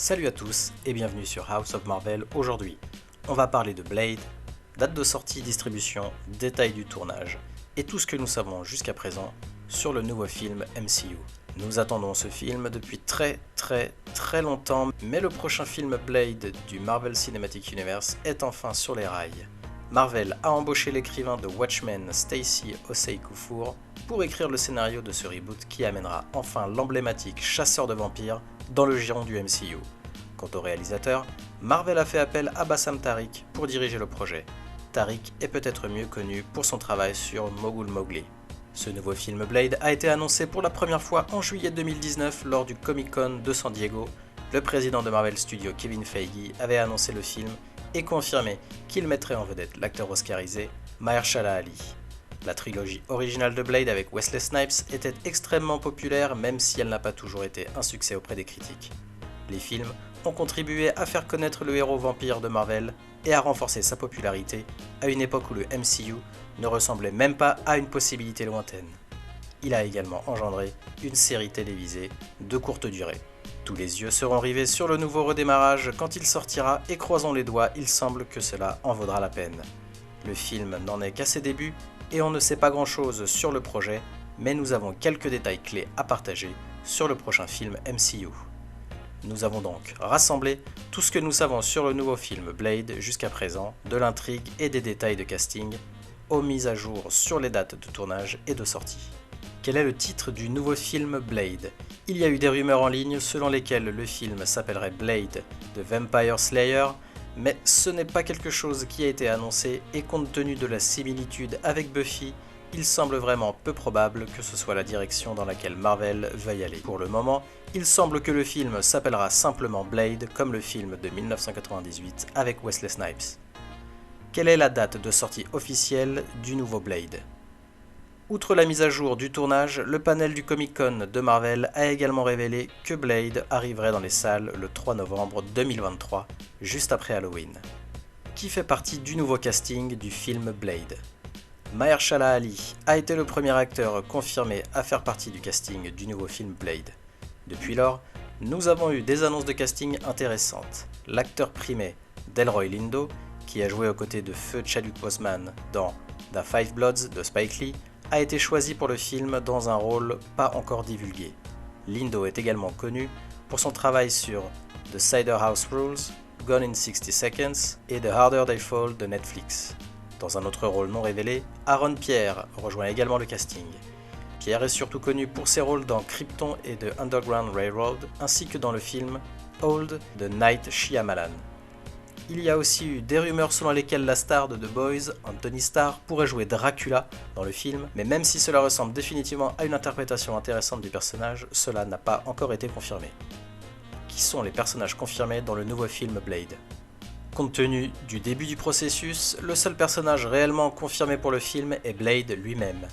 Salut à tous et bienvenue sur House of Marvel. Aujourd'hui, on va parler de Blade, date de sortie, distribution, détails du tournage et tout ce que nous savons jusqu'à présent sur le nouveau film MCU. Nous attendons ce film depuis très longtemps, mais le prochain film Blade du Marvel Cinematic Universe est enfin sur les rails. Marvel a embauché l'écrivain de Watchmen Stacy Osei Kuffour pour écrire le scénario de ce reboot qui amènera enfin l'emblématique chasseur de vampires dans le giron du MCU. Quant au réalisateur, Marvel a fait appel à Bassam Tariq pour diriger le projet. Tariq est peut-être mieux connu pour son travail sur Mogul Mowgli. Ce nouveau film Blade a été annoncé pour la première fois en juillet 2019 lors du Comic-Con de San Diego. Le président de Marvel Studios Kevin Feige avait annoncé le film et confirmé qu'il mettrait en vedette l'acteur oscarisé Mahershala Ali. La trilogie originale de Blade avec Wesley Snipes était extrêmement populaire même si elle n'a pas toujours été un succès auprès des critiques. Les films ont contribué à faire connaître le héros vampire de Marvel et à renforcer sa popularité à une époque où le MCU ne ressemblait même pas à une possibilité lointaine. Il a également engendré une série télévisée de courte durée. Tous les yeux seront rivés sur le nouveau redémarrage quand il sortira et croisons les doigts, il semble que cela en vaudra la peine. Le film n'en est qu'à ses débuts et on ne sait pas grand chose sur le projet, mais nous avons quelques détails clés à partager sur le prochain film MCU. Nous avons donc rassemblé tout ce que nous savons sur le nouveau film Blade jusqu'à présent, de l'intrigue et des détails de casting, aux mises à jour sur les dates de tournage et de sortie. Quel est le titre du nouveau film Blade ? Il y a eu des rumeurs en ligne selon lesquelles le film s'appellerait Blade The Vampire Slayer, mais ce n'est pas quelque chose qui a été annoncé et compte tenu de la similitude avec Buffy, il semble vraiment peu probable que ce soit la direction dans laquelle Marvel veuille aller. Pour le moment, il semble que le film s'appellera simplement Blade comme le film de 1998 avec Wesley Snipes. Quelle est la date de sortie officielle du nouveau Blade ? Outre la mise à jour du tournage, le panel du Comic-Con de Marvel a également révélé que Blade arriverait dans les salles le 3 novembre 2023, juste après Halloween. Qui fait partie du nouveau casting du film Blade ? Mahershala Ali a été le premier acteur confirmé à faire partie du casting du nouveau film Blade. Depuis lors, nous avons eu des annonces de casting intéressantes. L'acteur primé, Delroy Lindo, qui a joué aux côtés de Feu Chadwick Boseman dans The Five Bloods de Spike Lee, a été choisi pour le film dans un rôle pas encore divulgué. Lindo est également connu pour son travail sur The Cider House Rules, Gone in 60 Seconds et The Harder They Fall de Netflix. Dans un autre rôle non révélé, Aaron Pierre rejoint également le casting. Pierre est surtout connu pour ses rôles dans Krypton et The Underground Railroad, ainsi que dans le film Old de Night Shyamalan. Il y a aussi eu des rumeurs selon lesquelles la star de The Boys, Anthony Starr, pourrait jouer Dracula dans le film, mais même si cela ressemble définitivement à une interprétation intéressante du personnage, cela n'a pas encore été confirmé. Qui sont les personnages confirmés dans le nouveau film Blade ? Compte tenu du début du processus, le seul personnage réellement confirmé pour le film est Blade lui-même.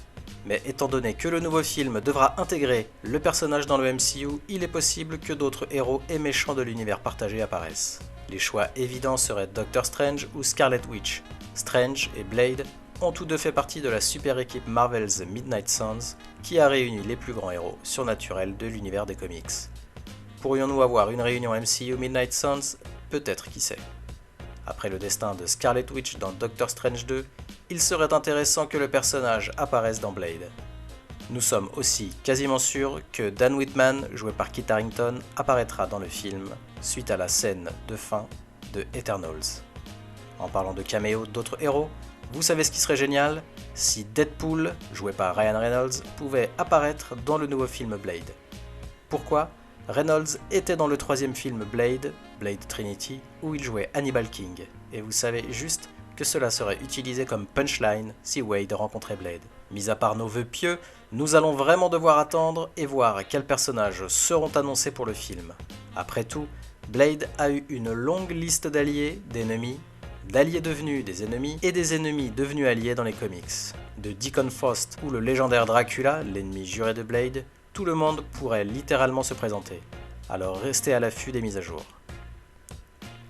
Mais étant donné que le nouveau film devra intégrer le personnage dans le MCU, il est possible que d'autres héros et méchants de l'univers partagé apparaissent. Les choix évidents seraient Doctor Strange ou Scarlet Witch. Strange et Blade ont tous deux fait partie de la super équipe Marvel's Midnight Suns qui a réuni les plus grands héros surnaturels de l'univers des comics. Pourrions-nous avoir une réunion MCU Midnight Suns ? Peut-être, qui sait. Après le destin de Scarlet Witch dans Doctor Strange 2, il serait intéressant que le personnage apparaisse dans Blade. Nous sommes aussi quasiment sûrs que Dan Whitman, joué par Kit Harington, apparaîtra dans le film suite à la scène de fin de Eternals. En parlant de caméos d'autres héros, vous savez ce qui serait génial ? Si Deadpool, joué par Ryan Reynolds, pouvait apparaître dans le nouveau film Blade. Pourquoi ? Reynolds était dans le troisième film Blade, Blade Trinity, où il jouait Hannibal King, et vous savez juste que cela serait utilisé comme punchline si Wade rencontrait Blade. Mis à part nos vœux pieux, nous allons vraiment devoir attendre et voir quels personnages seront annoncés pour le film. Après tout, Blade a eu une longue liste d'alliés, d'ennemis, d'alliés devenus des ennemis et des ennemis devenus alliés dans les comics. De Deacon Frost ou le légendaire Dracula, l'ennemi juré de Blade, tout le monde pourrait littéralement se présenter. Alors restez à l'affût des mises à jour.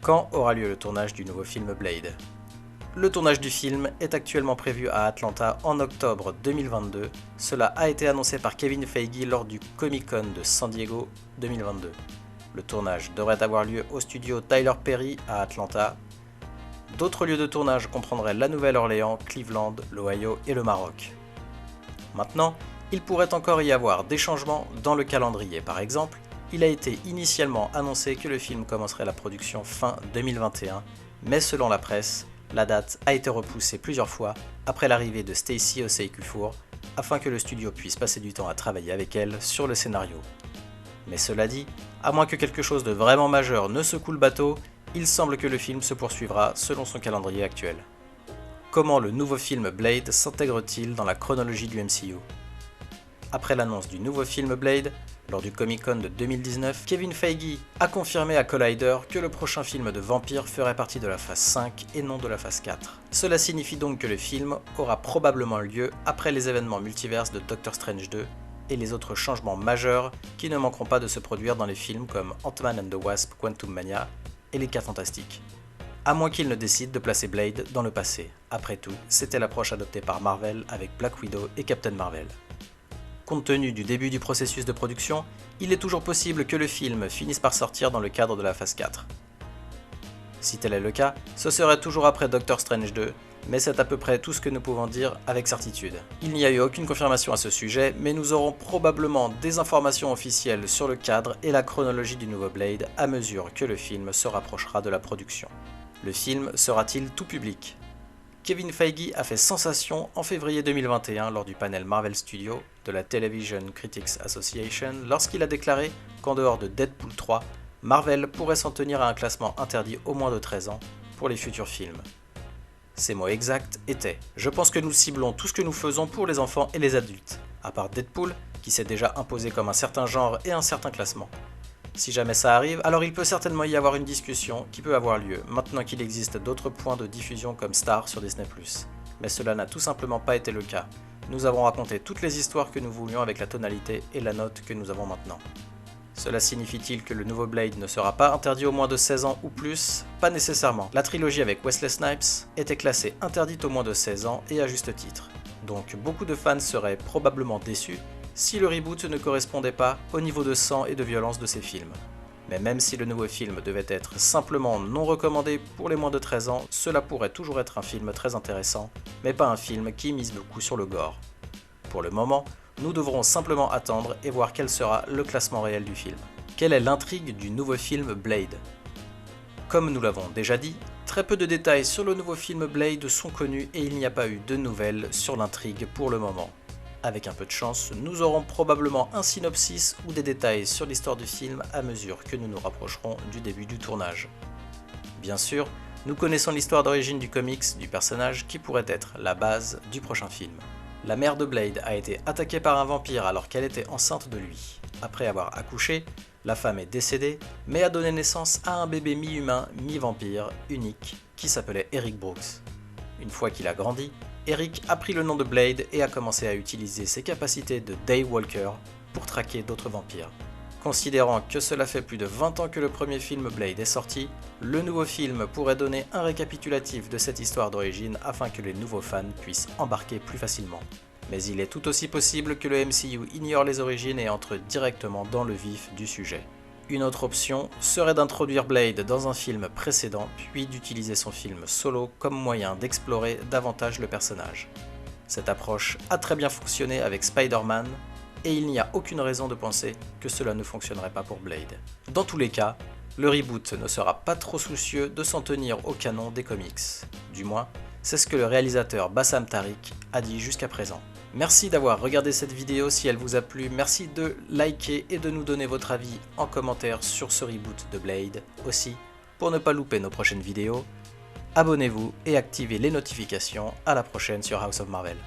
Quand aura lieu le tournage du nouveau film Blade ? Le tournage du film est actuellement prévu à Atlanta en octobre 2022. Cela a été annoncé par Kevin Feige lors du Comic-Con de San Diego 2022. Le tournage devrait avoir lieu au studio Tyler Perry à Atlanta. D'autres lieux de tournage comprendraient la Nouvelle-Orléans, Cleveland, l'Ohio et le Maroc. Maintenant, il pourrait encore y avoir des changements dans le calendrier. Par exemple, il a été initialement annoncé que le film commencerait la production fin 2021, mais selon la presse, la date a été repoussée plusieurs fois après l'arrivée de Stacy Osei-Kuffour, afin que le studio puisse passer du temps à travailler avec elle sur le scénario. Mais cela dit, à moins que quelque chose de vraiment majeur ne secoue le bateau, il semble que le film se poursuivra selon son calendrier actuel. Comment le nouveau film Blade s'intègre-t-il dans la chronologie du MCU ? Après l'annonce du nouveau film Blade, lors du Comic-Con de 2019, Kevin Feige a confirmé à Collider que le prochain film de vampire ferait partie de la phase 5 et non de la phase 4. Cela signifie donc que le film aura probablement lieu après les événements multiverses de Doctor Strange 2 et les autres changements majeurs qui ne manqueront pas de se produire dans les films comme Ant-Man and the Wasp: Quantumania et les 4 Fantastiques. À moins qu'il ne décide de placer Blade dans le passé. Après tout, c'était l'approche adoptée par Marvel avec Black Widow et Captain Marvel. Compte tenu du début du processus de production, il est toujours possible que le film finisse par sortir dans le cadre de la phase 4. Si tel est le cas, ce serait toujours après Doctor Strange 2, mais c'est à peu près tout ce que nous pouvons dire avec certitude. Il n'y a eu aucune confirmation à ce sujet, mais nous aurons probablement des informations officielles sur le cadre et la chronologie du nouveau Blade à mesure que le film se rapprochera de la production. Le film sera-t-il tout public ? Kevin Feige a fait sensation en février 2021 lors du panel Marvel Studios de la Television Critics Association lorsqu'il a déclaré qu'en dehors de Deadpool 3, Marvel pourrait s'en tenir à un classement interdit aux moins de 13 ans pour les futurs films. Ses mots exacts étaient « Je pense que nous ciblons tout ce que nous faisons pour les enfants et les adultes, à part Deadpool, qui s'est déjà imposé comme un certain genre et un certain classement. Si jamais ça arrive, alors il peut certainement y avoir une discussion qui peut avoir lieu, maintenant qu'il existe d'autres points de diffusion comme Star sur Disney+. Mais cela n'a tout simplement pas été le cas. Nous avons raconté toutes les histoires que nous voulions avec la tonalité et la note que nous avons maintenant. Cela signifie-t-il que le nouveau Blade ne sera pas interdit aux moins de 16 ans ou plus ? Pas nécessairement. La trilogie avec Wesley Snipes était classée interdite aux moins de 16 ans et à juste titre. Donc beaucoup de fans seraient probablement déçus si le reboot ne correspondait pas au niveau de sang et de violence de ces films. Mais même si le nouveau film devait être simplement non recommandé pour les moins de 13 ans, cela pourrait toujours être un film très intéressant, mais pas un film qui mise beaucoup sur le gore. Pour le moment, nous devrons simplement attendre et voir quel sera le classement réel du film. Quelle est l'intrigue du nouveau film Blade ? Comme nous l'avons déjà dit, très peu de détails sur le nouveau film Blade sont connus et il n'y a pas eu de nouvelles sur l'intrigue pour le moment. Avec un peu de chance, nous aurons probablement un synopsis ou des détails sur l'histoire du film à mesure que nous nous rapprocherons du début du tournage. Bien sûr, nous connaissons l'histoire d'origine du comics du personnage qui pourrait être la base du prochain film. La mère de Blade a été attaquée par un vampire alors qu'elle était enceinte de lui. Après avoir accouché, la femme est décédée, mais a donné naissance à un bébé mi-humain, mi-vampire, unique, qui s'appelait Eric Brooks. Une fois qu'il a grandi, Eric a pris le nom de Blade et a commencé à utiliser ses capacités de Daywalker pour traquer d'autres vampires. Considérant que cela fait plus de 20 ans que le premier film Blade est sorti, le nouveau film pourrait donner un récapitulatif de cette histoire d'origine afin que les nouveaux fans puissent embarquer plus facilement. Mais il est tout aussi possible que le MCU ignore les origines et entre directement dans le vif du sujet. Une autre option serait d'introduire Blade dans un film précédent, puis d'utiliser son film solo comme moyen d'explorer davantage le personnage. Cette approche a très bien fonctionné avec Spider-Man, et il n'y a aucune raison de penser que cela ne fonctionnerait pas pour Blade. Dans tous les cas, le reboot ne sera pas trop soucieux de s'en tenir au canon des comics. Du moins, c'est ce que le réalisateur Bassam Tariq a dit jusqu'à présent. Merci d'avoir regardé cette vidéo, si elle vous a plu, merci de liker et de nous donner votre avis en commentaire sur ce reboot de Blade. Aussi, pour ne pas louper nos prochaines vidéos, abonnez-vous et activez les notifications. À la prochaine sur House of Marvel.